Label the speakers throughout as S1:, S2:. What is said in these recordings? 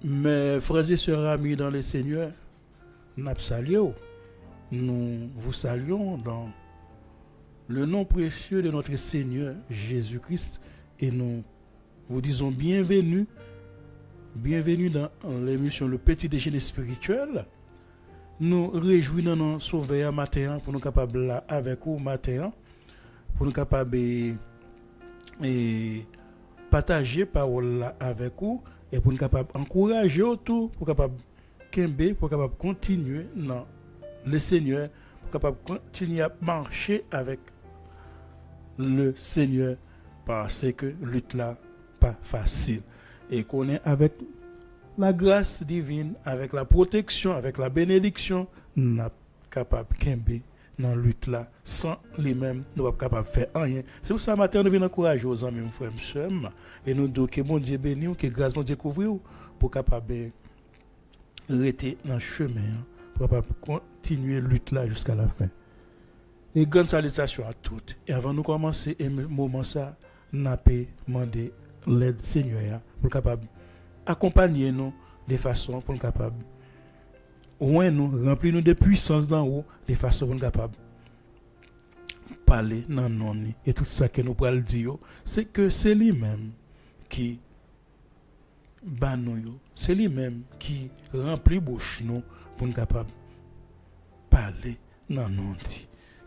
S1: Mes frères et sœurs amis dans le Seigneur, nous vous saluons dans le nom précieux de notre Seigneur Jésus-Christ et nous vous disons bienvenue dans l'émission Le Petit Déjeuner Spirituel. Nous réjouissons nous sauver matin pour nous capables là avec vous matin pour nous capables et partager parole là avec vous et pour nous capables encourager autour pour capable kembe pour capable continuer dans le Seigneur pour capable continuer à marcher avec le Seigneur parce que lutte là pas facile et qu'on est avec la grâce divine, avec la protection, avec la bénédiction, nous sommes capables de dans la lutte là, sans lui-même, nous ne sommes pas capables de faire rien. C'est pour ça que matin, nous venons encourager aux amis, frères et sœurs, et nous disons que mon Dieu béni, que grâce nous découvrir pour capable de rester dans le chemin, pour capable continuer la lutte là jusqu'à la fin. Et grande salutation à toutes. Et avant de commencer, et moment ça, nous avons demandé l'aide Seigneur pour capable accompagner nous de façon pour nous capable nous remplir nous de puissance d'en haut de façon pour nous capable parler dans non et tout ça que nous pourrons dire c'est que c'est lui-même qui bat nous, c'est lui-même qui remplit bouche nous pour nous capable parler dans non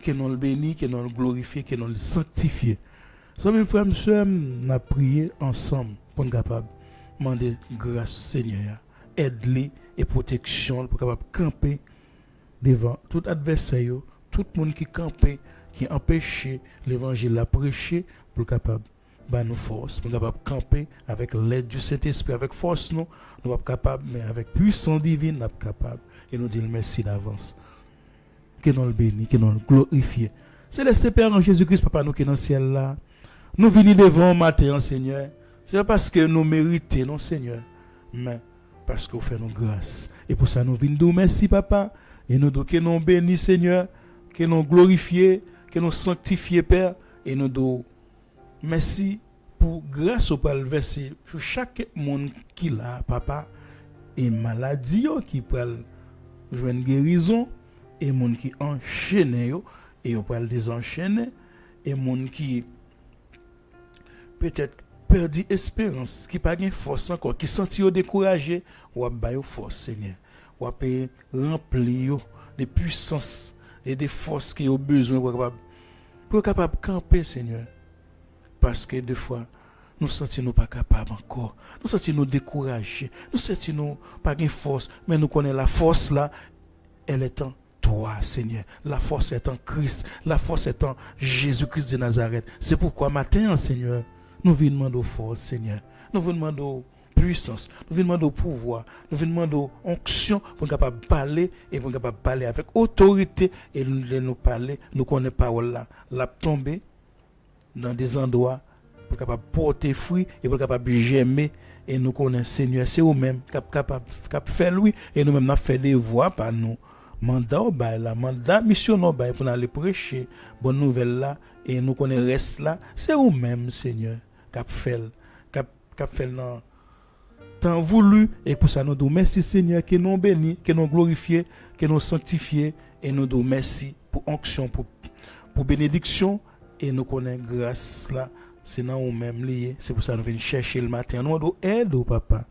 S1: que nous le bénit, que nous le glorifier, que nous le sanctifier. Ça mes frères et sœurs, nous avons prié ensemble pour nous capable demander grâce Seigneur, aide-les et protection pour capable camper devant tout adversaire, tout le monde qui campait, qui empêchait l'évangile à prêcher pour capable ba nous force, pour capable camper avec l'aide du Saint-Esprit, avec force nous pas capable mais avec puissance divine nous capable et nous dire merci d'avance. Que nous le bénisse, que nous le glorifions. C'est le Père en Jésus-Christ papa nous qui est dans le ciel là. Nous venons devant matin Seigneur. C'est pas parce que nous méritons, non Seigneur, mais parce que vous faites nos grâces. Et pour ça, nous venons dire merci, Papa. Et nous disons que nous bénissons, Seigneur, que nous glorifions, que nous sanctifions, Père. Et nous disons merci pour grâce au Père verser sur chaque monde qui l'a, Papa. Et maladie qui peut jouer une guérison. Et monde qui enchaîne, et on peut désenchaîner. Et monde qui peut-être perdu espérance, qui pas gain force encore, qui senti découragé, ou a ba yo force Seigneur. Ou a remplir de puissance et de force qui ont besoin pour capable camper Seigneur. Parce que des fois nous sentons nous pas capables encore. Nous sentons nous découragés. Nous sentons nous pas gain force, mais nous connaissons la force là, elle est en toi, Seigneur. La force est en Christ. La force est en Jésus-Christ de Nazareth. C'est pourquoi matin, Seigneur, nous venons demander force, Seigneur. Nous venons demander puissance. Nous venons demander pouvoir. Nous venons demander onction pour être capable de parler et pour être capable de parler avec autorité et nous parler. Nous connaissons parole là. La tomber dans des endroits pour être capable de porter fruit et pour être capable de germer. Et nous connaissons, Seigneur, c'est vous-même capable de faire lui. Et nous-mêmes, nous fait des voix par nous. Mandat au bail là, mandat mission au bail pour aller prêcher bonne nouvelle là et nous connaît reste là, c'est vous même Seigneur cap fait dans temps voulu et pour ça nous disons merci Seigneur que nous bénis, que nous glorifier, que nous sanctifier et nous disons merci pour onction pour bénédiction et nous connaît grâce là, c'est dans vous même lié, c'est pour ça nous venons chercher le matin nous disons aide au papa.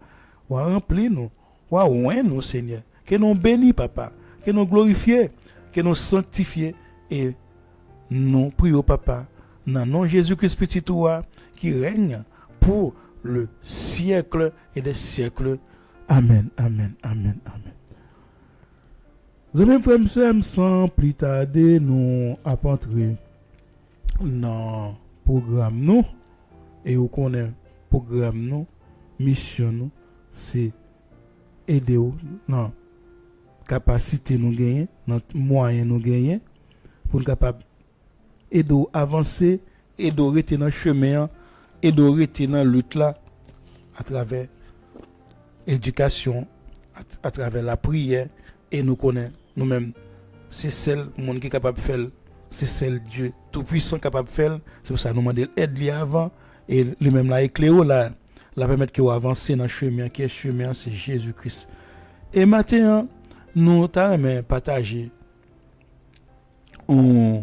S1: Wa remplir nous, wa oint nous Seigneur, que nous bénis papa. Que nous glorifions, que nous sanctifions et nous prions Papa dans le nom de Jésus-Christ petit toi qui règne pour le siècle et des siècles. Amen, amen, amen, amen. Amis frères et sœurs, sans plus tarder, nous apporterons dans le programme nous et vous connaissez le programme nous, mission nous, c'est aider non capacité nous gagner, notre moyen nous gagner pour nous capable et d'avancer et de rester dans le chemin et de rester dans la lutte là à travers l'éducation, à travers la prière et nous connaissons nous-mêmes c'est celle monde qui est capable de faire, c'est celle Dieu tout puissant capable de faire, c'est pour ça nous demander aide lui avant et lui-même là éclaire la permettre que vous avancez dans le chemin, qui est chemin, c'est Jésus-Christ. Et maintenant, nous t'avons partagé un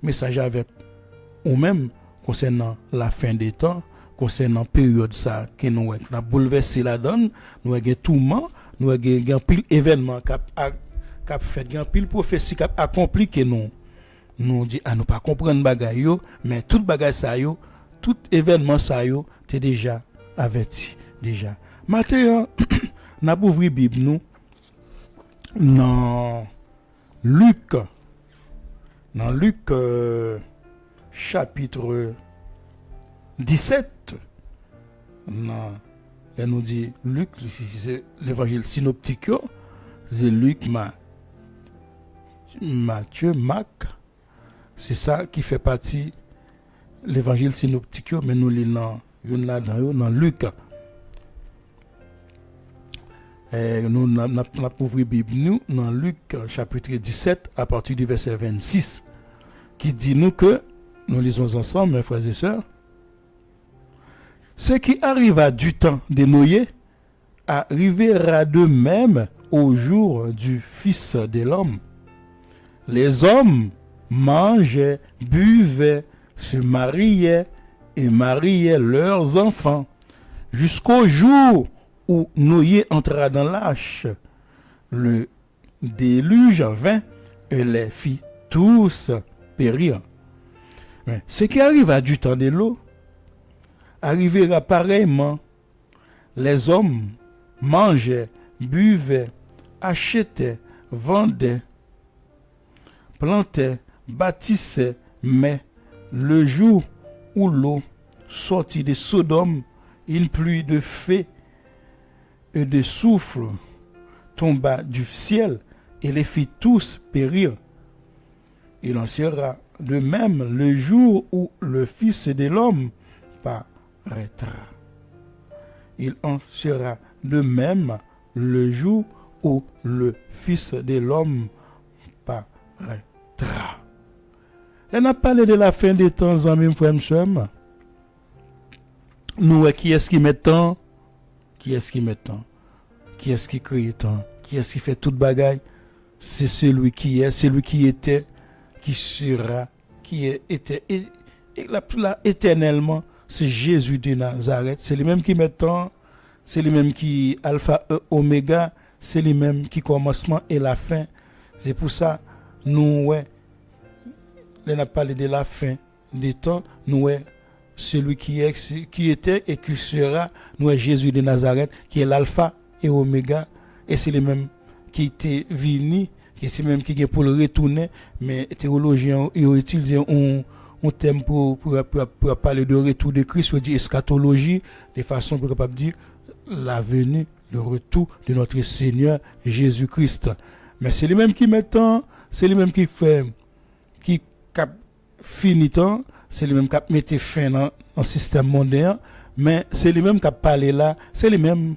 S1: message avec nous-mêmes concernant la fin des temps, concernant la période ça, que nous avons bouleversé la donne, nous avons tourment, nous avons pile événement qui a fait, pile prophétie qui a accompli que nous dit à nous pas comprendre bagaille yo, mais toute bagaille ça yo, tout événement ça yo, t'es déjà averti déjà. Maintenant, n'a pas ouvrir Bible nous dans Luc chapitre 17. Non, elle nous dit Luc, c'est l'évangile synoptique, c'est Luc, Matthieu, Marc. C'est ça qui fait partie de l'évangile synoptique, mais nous lisons dans Luc. Nous avons ouvert Bible nous dans Luc chapitre 17 à partir du verset 26 qui dit nous que nous lisons ensemble mes frères et sœurs. Ce qui arriva du temps de Noé arrivera de même au jour du Fils de l'homme. Les hommes mangeaient, buvaient, se mariaient et mariaient leurs enfants jusqu'au jour où Noé entra dans l'arche. Le déluge vint et les fit tous périr. Mais ce qui arriva du temps de l'eau arrivera pareillement. Les hommes mangeaient, buvaient, achetaient, vendaient, plantaient, bâtissaient, mais le jour où l'eau sortit de Sodome, une pluie de feu et de soufre tomba du ciel et les fit tous périr. Il en sera de même le jour où le Fils de l'homme paraîtra. Il en sera de même le jour où le Fils de l'homme paraîtra. Elle a parlé de la fin des temps en même frère. Nous, qui est-ce qui met temps? Qui est-ce qui met temps? Qui est-ce qui crée temps? Qui est-ce qui fait toute bagaille? C'est celui qui est, celui qui était, qui sera, qui était et là, éternellement. C'est Jésus de Nazareth. C'est lui-même qui met temps. C'est lui-même qui alpha et oméga. C'est lui-même qui commencement et la fin. C'est pour ça, nous, on a parlé de la fin des temps. Nous, celui qui était et qui sera, nous, Jésus de Nazareth, qui est l'alpha et oméga. Et c'est lui-même qui était venu, qui c'est même qui est pour le retourner. Mais les théologiens ont utilisé un thème pour parler de retour de Christ, on dit eschatologie, de façon pour capable dire la venue, le retour de notre Seigneur Jésus-Christ. Mais c'est lui-même qui met temps, c'est lui-même qui fait, qui cap fini temps, c'est lui-même qui met fin dans le système mondial, mais c'est lui-même qui a parlé là, c'est lui-même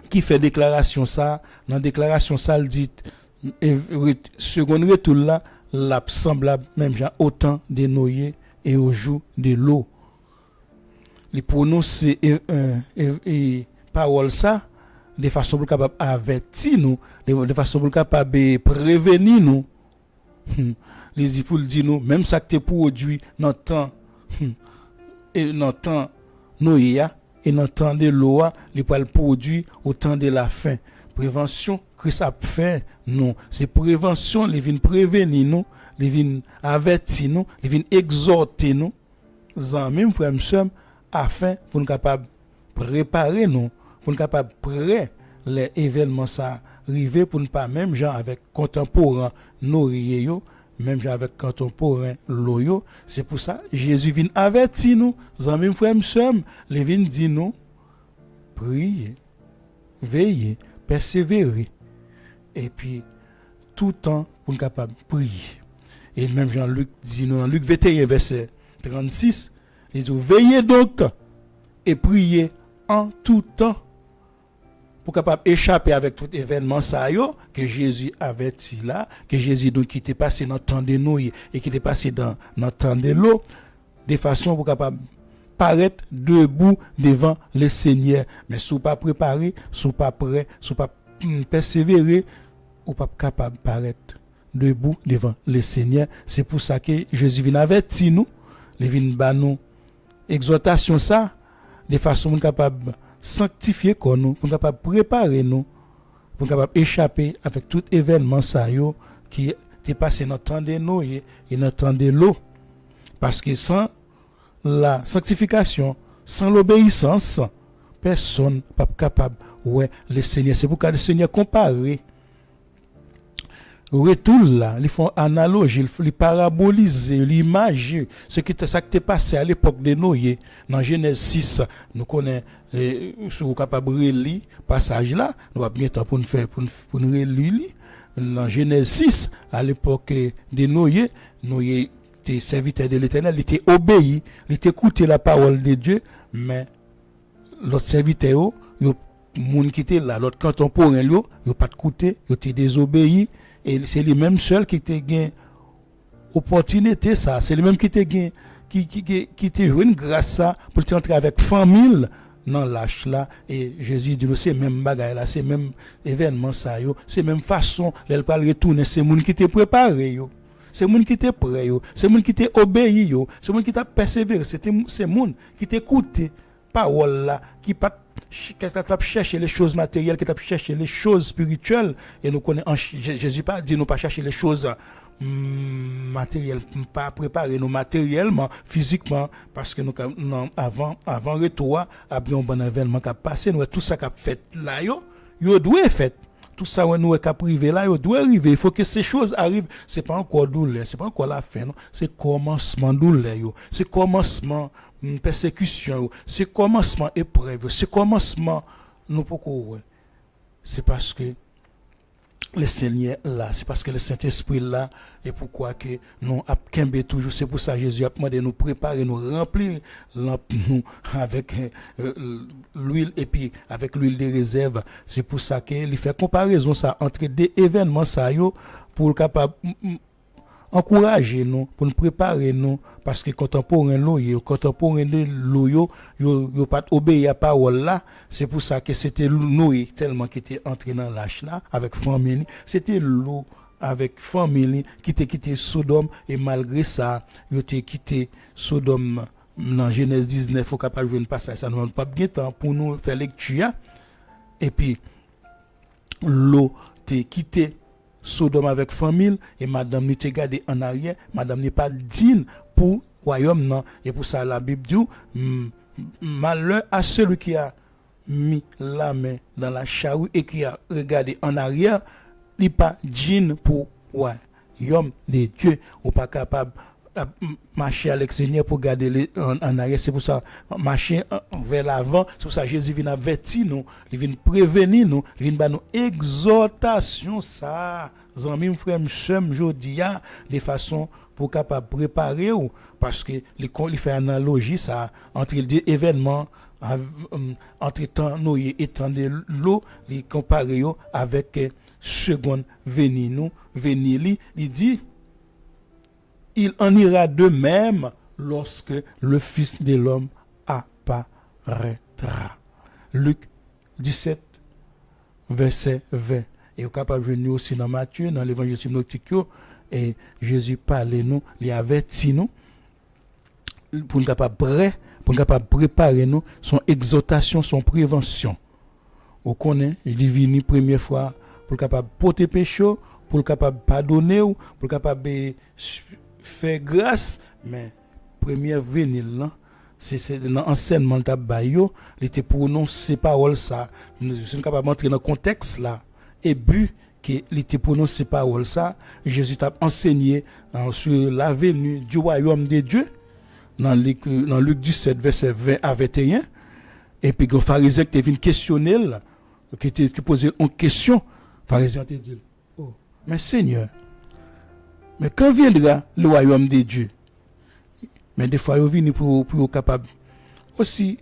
S1: qui fait déclaration ça, dans déclaration ça, il dit, second retour là, la semblable même genre autant de Noé et au jour de l'eau. Les prononce et parole ça de façon pour capable avertir nous, de façon pour capable prévenir nous. Les dit pour dire nous même ça que t'es produit dans temps et dans temps Noé et dans temps de l'eau, les pour le produit au temps de la fin. Prévention Christ a fait non, c'est prévention, il vient prévenir nous, il vient avertir nous, il vient exhorter nous, même frères sœurs, afin pour nous capable préparer nous, pour nous capable prêt les événements ça arriver pour ne pas même gens avec contemporain nourrir yo, même gens avec contemporain loyo. C'est pour ça Jésus vient avertir nous, même frères sœurs, il vient dire nous priez, veillez, persévérer. Et puis, tout le temps, pour nous capable de prier. Et même Jean-Luc dit nous dans Luc 21, verset 36, il dit, veillez donc et priez en tout temps pour capable échapper avec tout événement ça que Jésus avait dit là, que Jésus donc qui était passé dans le temps de Noé et qui était passé dans le temps de l'eau, de façon pour capable paraître debout devant le Seigneur. Mais si vous pas préparé, si vous pas prêt, si vous pas persévérer, ou pas capable de paraître debout devant le Seigneur. C'est pour ça que Jésus vient avertir nous, il vient ba nous exhortation ça de façon capable sanctifier comme nous, pour capable préparer nous, pour capable échapper avec tout événement ça yo qui est passé dans temps de Noé et dans temps de l'eau. Parce que sans la sanctification, sans l'obéissance, personne n'est pas capable ouais le Seigneur. C'est pourquoi le Seigneur comparé retour là, ils font analogie, ils paraboliser l'image, ce qui t'est passé à l'époque de Noé. Dans Genèse 6, nous connaissons, si vous capable de lire passage là, nous avons bien temps pour nous faire, pour nous relire. Dans Genèse 6, à l'époque de Noé, Noé était serviteur de l'Éternel, il était obéi, il était écouté la parole de Dieu, mais l'autre serviteur, le monde qui était là, l'autre contemporain, il n'a pas écouté, il était désobéi. Et c'est les mêmes seuls qui te gagnent opportunité ça, c'est les mêmes qui te gagnent qui te jouent une grâce ça pour te entrer avec famille dans l'âge là. Et Jésus dit nous c'est même bagaille là, c'est même événement ça yo, c'est même façon elle pas retourner, c'est monde qui te préparé yo, c'est monde qui te prêt yo, c'est monde qui te obéi yo, c'est monde qui t'a persévéré, c'est monde qui t'écoute parole là, qui pas qui t'a cherché les choses matérielles, qui t'a cherché les choses spirituelles. Et nous connaissons, Jésus pas dit nous pas chercher les choses matérielles, pas préparer nous matériellement, physiquement, parce que nous avant retour à bien bon événement qui a passé, nous tout ça qui a fait là yo doit fait. Tout ça nous est privé là, yo doit arriver. Il faut que ces choses arrivent. C'est pas encore douleur, c'est pas encore la fin, non. C'est commencement douleur yo. C'est commencement persécution, c'est commencement épreuve, c'est commencement nous pourquoi. C'est parce que le Seigneur là, c'est parce que le Saint-Esprit là, et pourquoi que nous avons toujours, c'est pour ça que Jésus a demandé de nous préparer, nous remplir nous avec l'huile et puis avec l'huile de réserve. C'est pour ça qu'il fait comparaison ça entre des événements ça yo pour capable encourager nous, pour nous préparer nous, parce que contemporain de l'eau, yo pas obéi à parole là. C'est pour ça que c'était Noé tellement qui était entré dans l'âge là avec famille, c'était l'eau avec famille qui t'a quitté Sodome, et malgré ça, yo t'a quitté Sodome dans Genèse 19, faut capable jouer une passage, ça nous pas bien temps pour nous faire lecture. Et puis l'eau t'a quitté Sodome avec famille, et madame ne te gardé en arrière, madame n'est pas digne pour royaume non. Et pour ça la Bible dit malheur à celui qui a mis la main dans la charrue et qui a regardé en arrière, il n'est pas digne pour royaume de Dieu, ou pas capable marcher avec le Seigneur pour garder en arrière. C'est pour ça marcher vers l'avant. C'est pour ça Jésus vient avertir nous, il vient prévenir nous, il vient nous exhortation ça. Zanmi frère m'sem jodia de façon pour capable préparer ou parce que il fait analogie ça entre les événements entre temps Noé et temps de l'eau, il compare avec seconde venir il dit il en ira de même lorsque le Fils de l'homme apparaîtra. Luc 17 verset 20. Et au capable de venir aussi dans Matthieu, dans l'évangile synoptique, et Jésus parle nous, il avertit nous pour nous capable prêt, pour nous capable préparer nous son exhortation, son prévention. On connaît, il est venu première fois pour capable porter péché, pour capable pardonner ou pour capable faire grâce, mais première venue là, c'est dans l'enseignement de Bayo, il était prononcé parole ça, nous sommes capables d'entrer dans le contexte là. Et but qu'il était prononcé parole ça, Jésus t'a enseigné sur la venue du royaume de Dieu dans Luc 17 verset 20 à 21. Et puis le pharisien qui vient questionner qui posait une question, le pharisien te dit oh mais Seigneur, mais quand viendra le royaume de Dieu? Mais des fois il vient pour capable aussi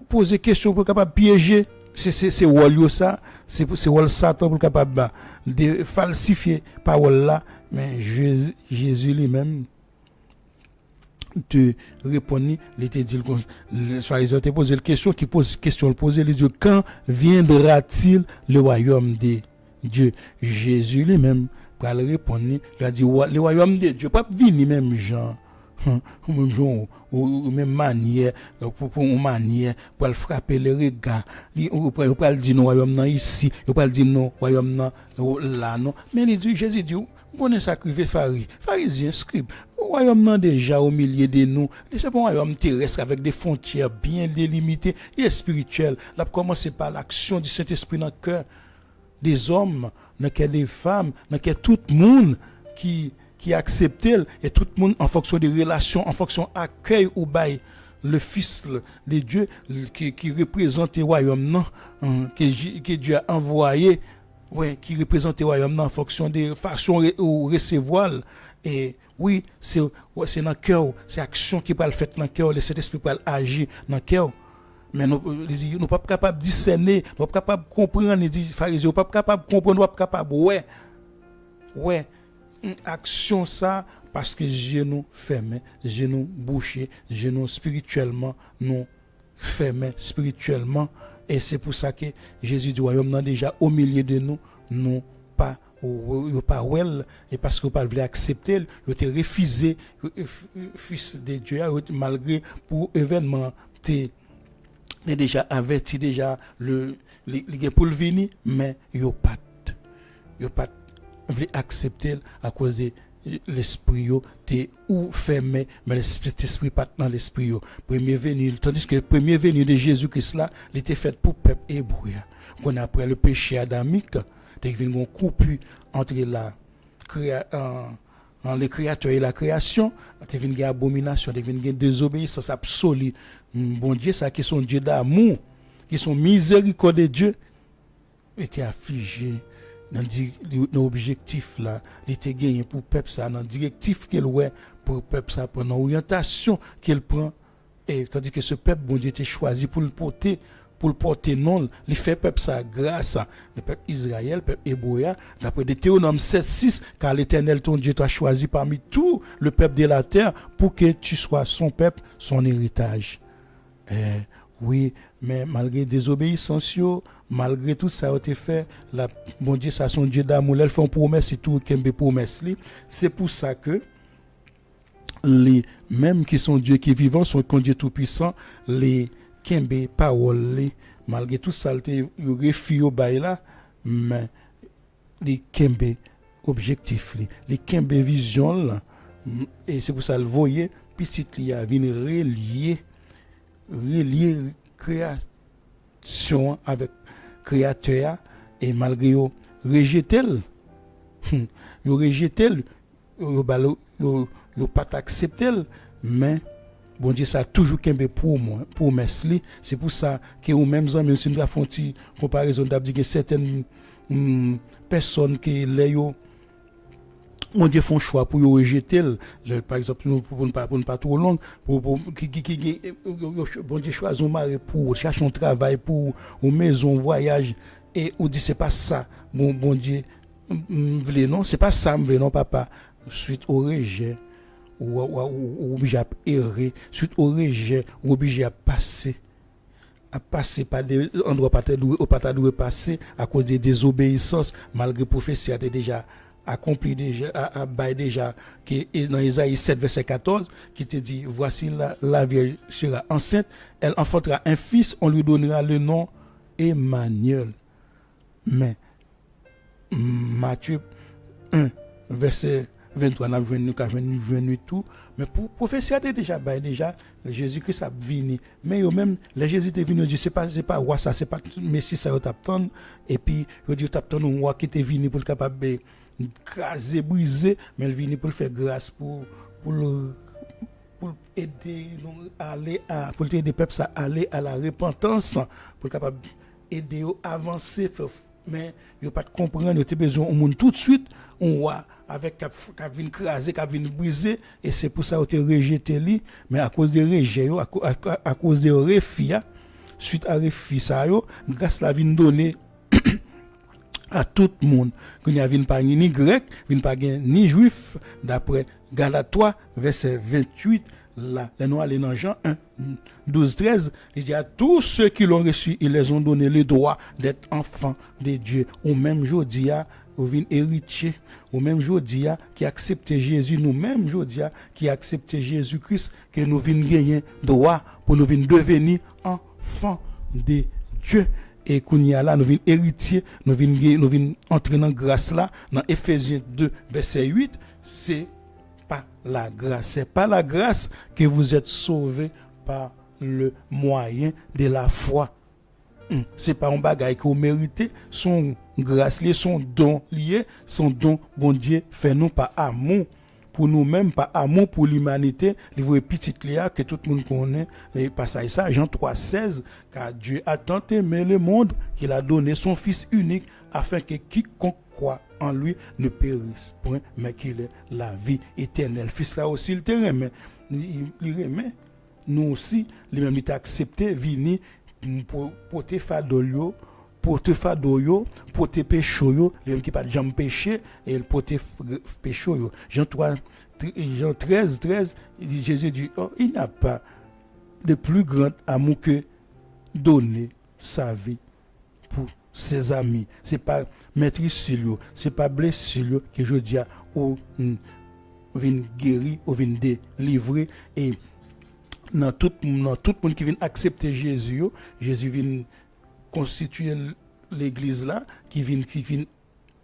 S1: poser question pour capable piéger. C'est wall ça, c'est wall Satan pour capable de falsifier parole là, mais Jésus lui-même te répondre, il te dit, le pharisien te pose la question, qui pose question, il pose, il dit, quand viendra-t-il le royaume de Dieu? Jésus lui-même, pour le répondre, il a dit, le royaume de Dieu, pas venir même genre, ou même genre, ou même manière, pour une manière, pour le frapper le regard, ou pour le dire, non, royaume non ici, ou pour le dire, non, royaume non là, non. Mais il dit, Jésus dit, on est sacrifié pharisien, scribe. Le royaume non déjà au milieu de nous. C'est un royaume terrestre avec des frontières bien délimitées et spirituelles. Là, commencer par l'action du Saint-Esprit dans le cœur des hommes, dans le cœur des femmes, dans le cœur de tout le monde qui accepte et tout le monde en fonction des relations, en fonction accueil ou bail le Fils de Dieu qui représente le royaume non, que Dieu a envoyé. Oui, qui représente le royaume en fonction des façons ou recevoir. Et oui, c'est dans le cœur, c'est l'action qui peut le faire dans le cœur, le Saint-Esprit peut agir dans le cœur. Mais nous ne sommes pas capables de discerner, nous ne sommes pas capables de comprendre, les pharisiens, nous ne sommes pas capables de comprendre, nous ne sommes pas capables ouais, action ça, parce que genoux fermés, genoux bouchés, genoux spirituellement, nous fermés spirituellement. Et c'est pour ça que Jésus du royaume non déjà au milieu de nous, non pas ou pas well, et parce que vous pas voulu accepter, vous avez refusé fils de Dieu malgré pour événement t'es déjà averti déjà le pour le venir, mais vous pas voulu accepter à cause de l'esprit t'es ou fermé, mais l'esprit pas dans l'esprit premier venu, tandis que le premier venu de Jésus-Christ là il était fait pour peuple hébreu qu'on après le péché adamique t'es venu une coupure entre le créateur et la création, t'es venu une abomination, t'es venu une désobéissance absolue. Bon Dieu, ça qui sont Dieu d'amour, qui sont miséricorde de Dieu, était affligé dans l'objectif là, il était gagné pour peuple ça, dans directif qu'il ouais pour peuple ça, pour l'orientation qu'il prend, et tandis que ce peuple bon Dieu était choisi pour le porter non, il fait peuple ça grâce à le peuple Israël, le peuple hébreu, d'après Deutéronome 7:6, car l'Éternel ton Dieu t'a choisi parmi tout le peuple de la terre pour que tu sois son peuple, son héritage. Oui, mais malgré désobéissance, malgré tout ça a été fait, bon Dieu, ça son Dieu d'amour, elle fait une promesse et tout, qu'elle me promesse. C'est pour ça que les mêmes qui sont Dieu qui vivants sont comme Dieu tout-puissant, les kembe parole, malgré tout ça, il refuse au bail là, mais les kembe objectif, les kembe vision là, et c'est pour ça le voyez, petit li a vient relier création avec créateur et malgré yo rejeter yo pas accepter, mais bon Dieu ça a toujours kembe pour moi pour mesli. C'est pour ça que ou même amis si nous avons une comparaison d'abdi que certaines personnes qui les yo mon Dieu font choix pour rejeter par exemple pour ne pas trop long pour qui bon Dieu choisit un mari pour chercher un travail pour une maison voyage et ou dit c'est pas ça bon Dieu voulait non c'est pas ça me voulait non papa suite au rejet ou obligé à errer suite au rejet ou obligé à passer par des endroits pas de passer à cause des désobéissances malgré prophétie a déjà accompli déjà à bail déjà qui est dans Isaïe 7 verset 14 qui te dit voici la vierge sera enceinte, elle enfantera un fils, on lui donnera le nom Emmanuel. Mais Matthieu 1 verset 23 n'a venu tout, mais pour prophétie a déjà bail déjà Jésus-Christ a venu, mais eux même les Jésus est venu dit c'est pas roi ça, c'est pas messie ça t'attend, et puis il dit t'attend un roi qui était venu pour le capable craser, briser, mais il vient pour le faire grâce pour aider nous aller pour aider peuple ça aller à la repentance, pour capable aider à avancer, mais il pas de comprendre, il a besoin au monde tout de suite, on voit avec qui vient craser, qui vient briser, et c'est pour ça qu'il a rejeté lui, mais à cause des rejets, à cause des refus, suite à refus ça grâce la vient donner à tout le monde, qu'il n'y a pas ni grec, ni juif, d'après Galates 3, verset 28, là. Là, nous allons dans Jean 1, 12, 13. Il dit à tous ceux qui l'ont reçu, ils les ont donné le droit d'être enfants de Dieu. Au même jour, ou vin héritier, au même jour qui accepte Jésus, nous même jour qui accepte Jésus-Christ, que nous vin gagner droit pour nous vin devenir enfants de Dieu. Et qu'on y a là, nous vin héritier, nous vin entrer dans grâce là, dans Ephésiens 2, verset 8, c'est pas la grâce. C'est pas la grâce que vous êtes sauvés par le moyen de la foi. C'est pas un bagage que vous méritez, son grâce lié, son don lié, son don, bon Dieu, fait nous par amour pour nous-mêmes, par amour pour l'humanité. Livre petit Léa que tout le monde connaît, les passages ça, Jean 3,16, car Dieu a tant aimé le monde qu'il a donné son Fils unique afin que quiconque croit en lui ne périsse point, mais qu'il ait la vie éternelle. Fils là aussi, il te remet, il remet. Nous aussi, lui-même, il t'a accepté, venir pour te faire de l'eau, pour te faire d'eau, pour te pécher, lui-même qui pas de jamais péché, et pour te pécher. Jean 13, Jésus dit, oh, il n'a pas de plus grand amour que donner sa vie pour ses amis. C'est pas mettre sur lui, c'est pas blesser sur lui que je dis ou vient guérir ou vient délivrer. Et dans tout le monde qui vient accepter Jésus, Jésus vient constituer l'église là, qui vient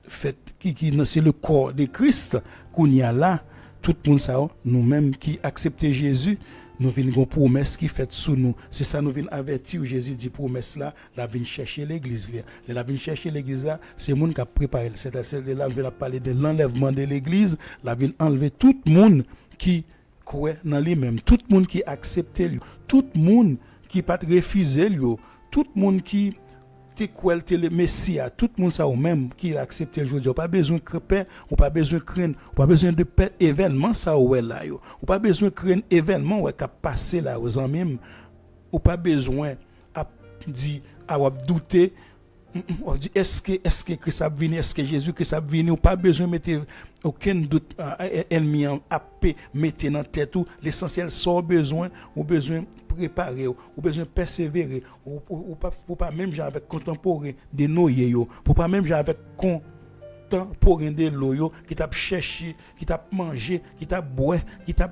S1: fait, qui c'est le corps de Christ qu'on y a là. Tout le monde ça, nous-mêmes qui acceptons Jésus, nous venons une promesse qui fait sous nous. C'est ça nous venons avertir. Jésus dit promesse là, la vient chercher l'église là. La vient chercher l'église là, c'est le monde qui a préparé. C'est là on va parler de l'enlèvement de l'église, la vient enlever tout le monde qui croit dans lui-même, tout le monde qui accepte lui, tout le monde qui pas refuser lui, tout le monde qui le Messie, tout le monde ça ou même qui accepte aujourd'hui, pas besoin de craindre, ou pas besoin de craindre, ou pas besoin de perdre événement ça ou là yo, ou pas besoin de craindre événement ou qui passer là aux amis, ou pas besoin à dire à douter. On dit est-ce que Christ a venu, est-ce que Jésus Christ a venu, ou pas besoin de mettre aucun doute ennemi à mettre dans tête tout. L'essentiel sans besoin ou besoin préparer ou besoin persévérer ou pas même genre avec contemporain de noyer yo, pour pas même genre avec contemporain de l'eau qui t'a cherché, qui t'a mangé, qui t'a boire, qui t'a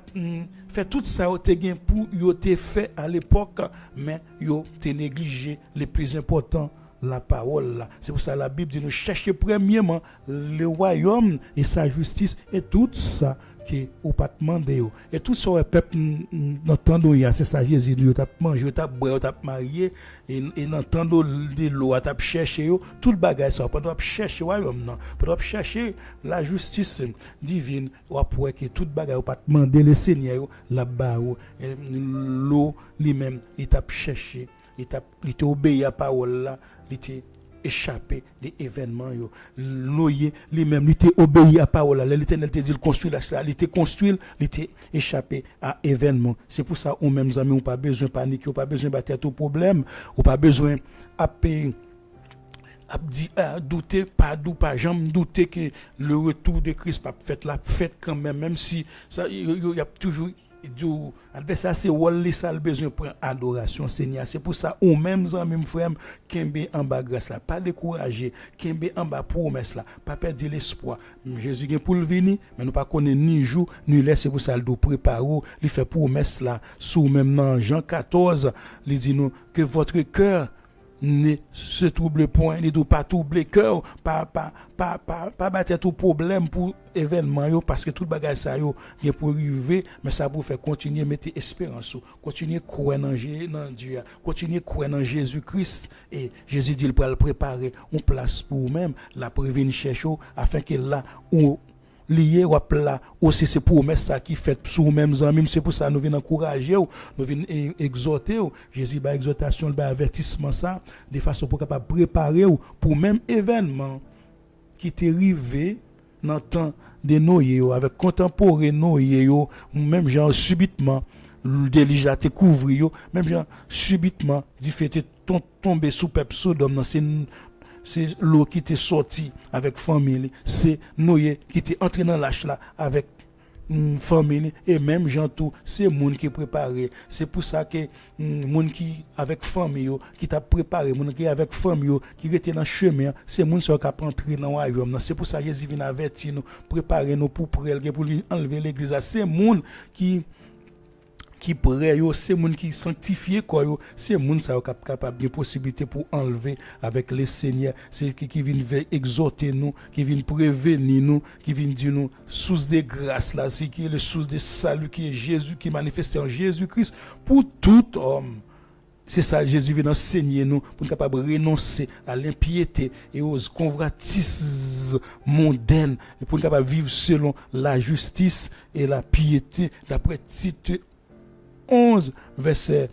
S1: fait tout ça au te gain pour yo te fait à l'époque, mais yo te négligé les plus importants, la parole là. C'est pour ça la Bible dit nous chercher premièrement le royaume et sa justice, et tout ça qui ou pas demander et tout ça peuple n'entendre c'est ça Jésus dit t'a manger t'a boire t'a marier et n'entendre de l'eau t'a chercher tout le bagage ça pas doit chercher royaume non pas doit chercher la justice divine ou après que tout bagage pas demander le Seigneur là-bas l'eau lui-même il t'a cherché il t'a obéi à parole là il t'a échappé des événements yo noyer lui-même il t'a obéi à parole là l'Éternel t'a dit le construire là il t'a construire il t'a échappé à événements. C'est pour ça ou même amis ou pas besoin paniquer ou pas besoin battre tout problème ou pas besoin à douter pas jamais douter que le retour de Christ pas fait la fête quand même si ça il y a toujours adversaire c'est wall ça le besoin pour adoration Seigneur. C'est pour ça ou même amis frère kembe en bas grâce là, pas décourager, kembe en bas promesse là, pas perdre l'espoir. Jésus vient pour le venir mais nous pas connaît ni jour ni l'heure. C'est pour ça il doit préparer, il fait promesse là sous même dans Jean 14, il dit nous que votre cœur ne se trouble point, ne doit pas troubler cœur, pas battre tout problème pour événement yo, parce que tout bagage ça yo est pour arriver, mais ça pour faire continuer mettre espérance, continuer croire dans Dieu, continuer croire dans Jésus-Christ. Et Jésus dit il pour préparer une place pour vous-même, la prévenir chercher afin que là où lié ou là aussi c'est promesse ça qui fait sur même amis. C'est pour ça nous venons encourager nous venons exhorter Jésus ba exhortation ba avertissement ça de façon pour capable préparer pour même événement qui t'est arrivé dans temps de noyer avec contemporain noyer même genre subitement déjà te couvrir même genre subitement du fait tomber sous peuple Sodome. C'est l'eau qui t'est sorti avec famille, c'est Noé qui t'est entré dans l'âge là avec famille et même gens tout c'est monde qui préparé c'est pour ça que monde qui avec famille qui t'a préparé monde qui avec famille qui était dans chemin c'est monde qui a entrer dans royaume c'est pour ça Jésus vient avertir nous préparer nous pour lui enlever l'église c'est monde qui prêt yo c'est monde qui sanctifié quoi yo c'est monde ça capable de possibilité pour enlever avec le Seigneur c'est qui vient exhorter nous qui vient prévenir nous qui vient dire nous source de grâce là c'est qui est le source de salut qui est Jésus qui manifesté en Jésus-Christ pour tout homme. C'est ça Jésus vient enseigner nous pour capable renoncer à l'impiété et aux convoitises mondaines et pour capable vivre selon la justice et la piété d'après Tite 11 verset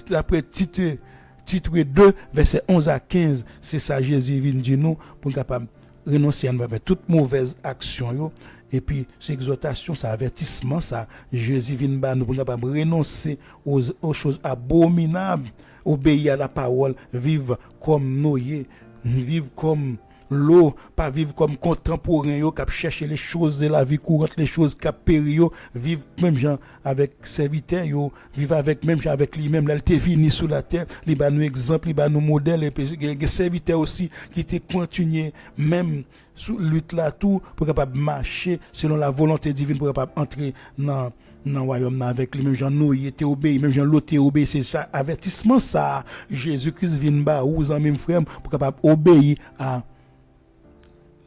S1: d'après titre 2 verset 11 à 15 c'est ça Jésus vient dire nous pour capable renoncer à toute mauvaise action yo et puis c'est exhortation ça avertissement ça Jésus vient ba nous pour capable renoncer aux choses abominables obéir à la parole vivre comme Noé vivre comme l'eau, pas vivre comme contemporain yo qui chercher les choses de la vie courante, les choses qui péri yo, vivre même gens avec serviteur yo, vivre avec même gens avec lui-même là il était venu sur la terre, il ba nous exemple, il ba nous modèle et puis les serviteurs aussi qui était continuer même sous lutte là tout pour capable marcher selon la volonté divine pour capable entrer dans royaume avec lui même Jean Noé était obéi même Jean Lot était obéi c'est ça avertissement ça Jésus-Christ vient ba ou en même frère pour capable obéir à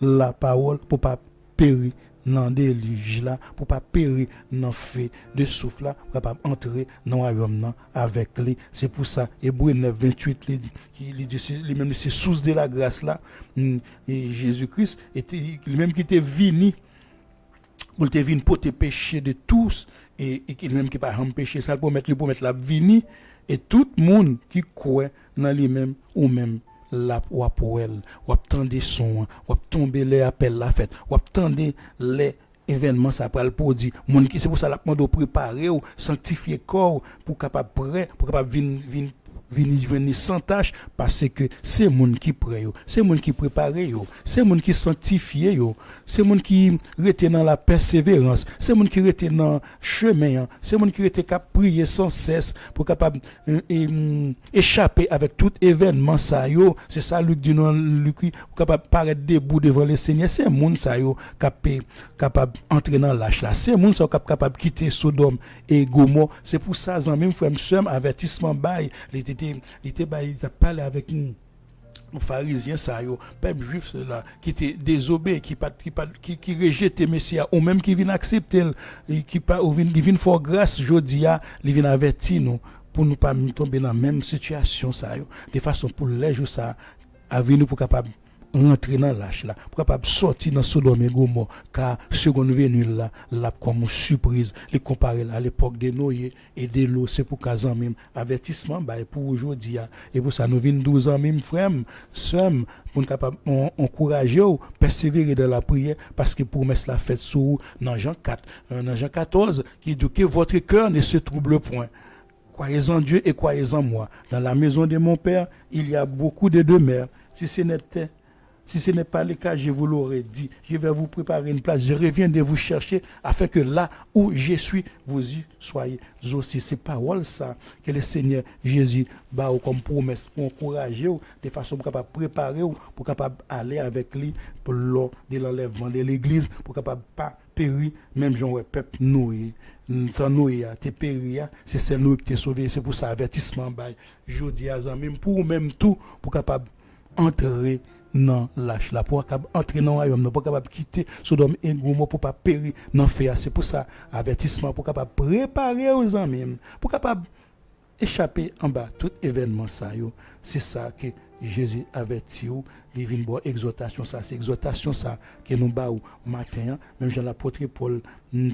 S1: la parole pour pas périr dans déluge là pour pas périr dans feu de souffle là pour pas entrer dans royaume avec lui c'est pour ça Hébreux 9:28 il dit lui-même c'est source de la grâce là et Jésus-Christ était lui-même qui était venu pour te venir pour te pécher de tous et lui-même qui pas péché ça pour mettre la vini et tout le monde qui croit dans lui-même ou même la ou pour elle ou attendre son ou tomber les appels la fête ou attendre les événements ça pral pour dire monde qui c'est pour ça la demande préparer ou sanctifier corps pour capable prêt pour capable venir sans tâche parce que c'est monde qui prêt yo c'est monde qui préparé yo c'est monde qui sanctifié yo c'est monde qui rete dans la persévérance c'est monde qui rete dans chemin c'est monde qui rete cap prier sans cesse pour capable échapper avec tout événement ça yo c'est ça Luc dit non Luc pour capable paraître debout devant le Seigneur c'est monde ça yo capable entrer dans l'âge là c'est monde ça capable quitter Sodome et Gomorrhe c'est pour ça en même frère monsieur avertissement bail il était parlé avec nous pharisiens ça yo peuple juif là qui était désobéi qui rejetait Messia ou même qui vient accepter qui vient faire grâce jodia il vient avertir nous pour nous pas tomber dans la même situation ça yo de façon pour les jours ça à venir pour capable rentrer dans l'âge là pour capable sortir dans Sodome et Gomorrhe car seconde venue là comme surprise les comparer à l'époque de Noé et de l'eau c'est pour cas même avertissement pour aujourd'hui et pour ça nous vinn 12 ans même frère sommes pour capable encourager ou persévérer dans la prière parce que promesse la faite sur dans Jean 4 dans Jean 14 qui dit que votre cœur ne se trouble point. Croyez en Dieu et croyez en moi. Dans la maison de mon Père, il y a beaucoup de demeures. Si ce n'est pas le cas, je vous l'aurais dit. Je vais vous préparer une place. Je reviens de vous chercher afin que là où je suis, vous y soyez aussi. C'est parole ça que le Seigneur Jésus bat comme promesse pour encourager de façon pour capable préparer pour capable aller avec lui pour lors de l'enlèvement de l'église pour capable pas périr même genre peuple Noé. Sans Noé a été péri, c'est celle nous qui t'est sauvé. C'est pour ça avertissement bail jodi à même pour même tout pour capable entrer dans l'âge là pour capable entrer dans le royaume pour capable quitter Sodome et Gomorrhe pour pas périr dans feu. C'est pour ça avertissement pour capable préparer aux amis pour capable échapper en bas tout événement ça yo. C'est ça que Jésus avertit ou il vient boire exhortation ça c'est exhortation ça que nous ba ou matin même Jean l'apôtre Paul nous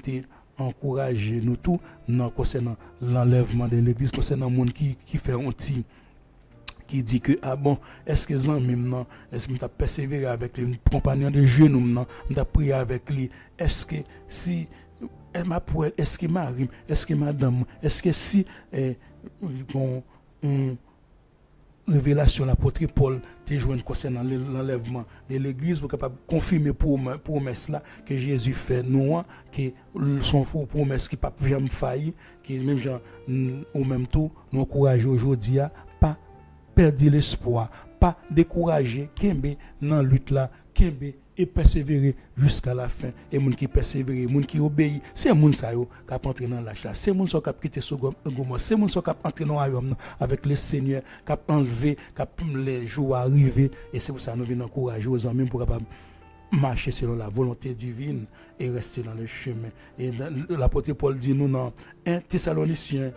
S1: encourager nous tout concernant l'enlèvement de l'église concernant monde qui fait un petit qui dit que ah bon est-ce que ça même non est-ce que tu persévérer avec les compagnons de genou non tu prier avec lui est-ce que si ma poêle est-ce que Marie est-ce que madame est-ce que si révélation l'apôtre Paul te joint concernant l'enlèvement de l'église pour capable confirmer promesse là que Jésus fait nous que son promesse qui pas jamais failli qui même gens au même temps nous encourager aujourd'hui à pas perdre l'espoir, pas décourager kembe dans lutte là, kembe et persévérer jusqu'à la fin. Et moun qui persévère, moun qui obéit, c'est moun sa yo qui a entré dans l'âge là. C'est moun sa qui a quitté Sodome, c'est moun sa qui a entré dans royaume avec le Seigneur, qui a enlevé, qui a les jours arrivés. Et c'est pour ça que nous venons encourager aux hommes pour capable marcher selon la volonté divine et rester dans le chemin. Et l'apôtre Paul dit nous dans 1 Thessaloniciens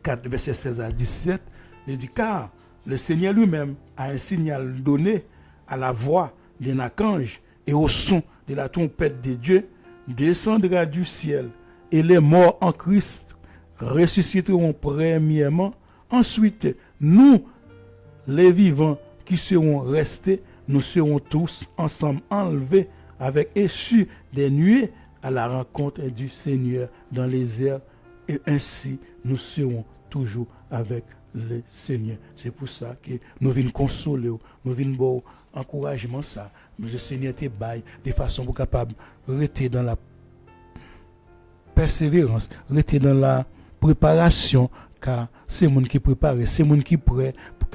S1: 4, verset 16 à 17, il dit car le Seigneur lui-même a un signal donné à la voix d'un archange et au son de la trompette de Dieu, descendra du ciel et les morts en Christ ressusciteront premièrement. Ensuite, nous, les vivants qui seront restés, nous serons tous ensemble enlevés avec issue des nuées à la rencontre du Seigneur dans les airs, et ainsi nous serons toujours avec le Seigneur. C'est pour ça que nous venons consoler, nous venons encouragement ça. Le Seigneur te baille de façon pour capable rester dans la persévérance, rester dans la préparation, car c'est monde qui prépare, c'est monde qui prêt pour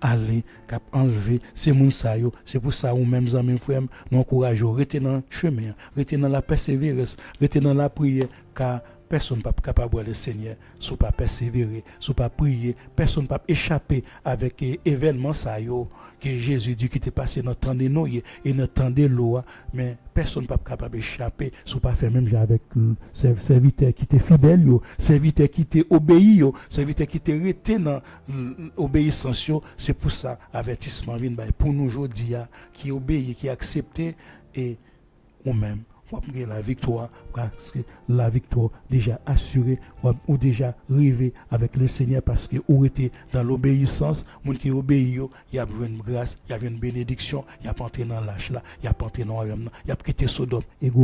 S1: aller, cap enlever, c'est monde ça yo. C'est pour ça ou même amis frères, nous encourageons rester dans le chemin, rester dans la persévérance, rester dans la prière, car personne ne peut pas capable le Seigneur, si pas persévérer, si pas prier, personne ne peut échapper avec événement ça yo que Jésus dit qui était passé dans le temps de Noé et dans le temps de l'eau, mais personne ne peut pas capable échapper, si pas faire même avec serviteur qui était fidèle yo, serviteur qui était obéi yo, serviteur qui était resté dans l'obéissance yo. C'est pour ça avertissement vient pour nous aujourd'hui qui obéit, qui accepté et ou même la victoire, parce que la victoire déjà assurée ou déjà rêvé avec le Seigneur, parce que ou était dans l'obéissance, moun qui obéit, il y a une grâce, il y a une bénédiction, il y a pas entré dans l'âge là, il y a pas entré dans le royaume, il y a quitté Sodome et